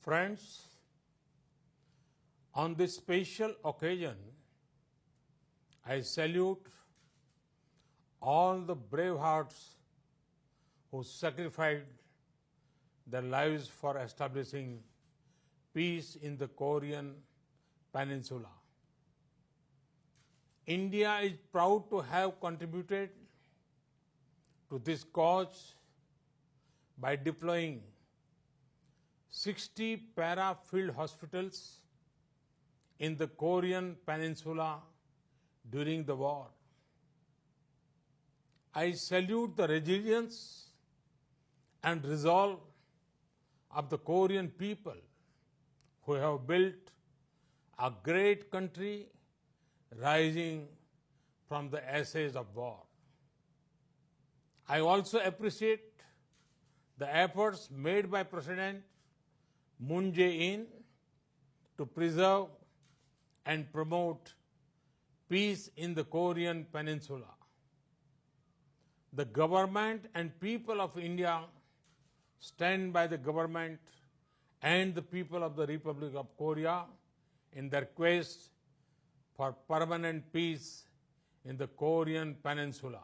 Friends, on this special occasion, I salute all the brave hearts who sacrificed their lives for establishing peace in the Korean Peninsula. India is proud to have contributed to this cause by deploying 60 para-field hospitals in the Korean Peninsula during the war. I salute the resilience and resolve of the Korean people who have built a great country rising from the ashes of war. I also appreciate the efforts made by President Moon Jae-in to preserve and promote peace in the Korean Peninsula. The government and people of India stand by the government and the people of the Republic of Korea in their quest for permanent peace in the Korean Peninsula.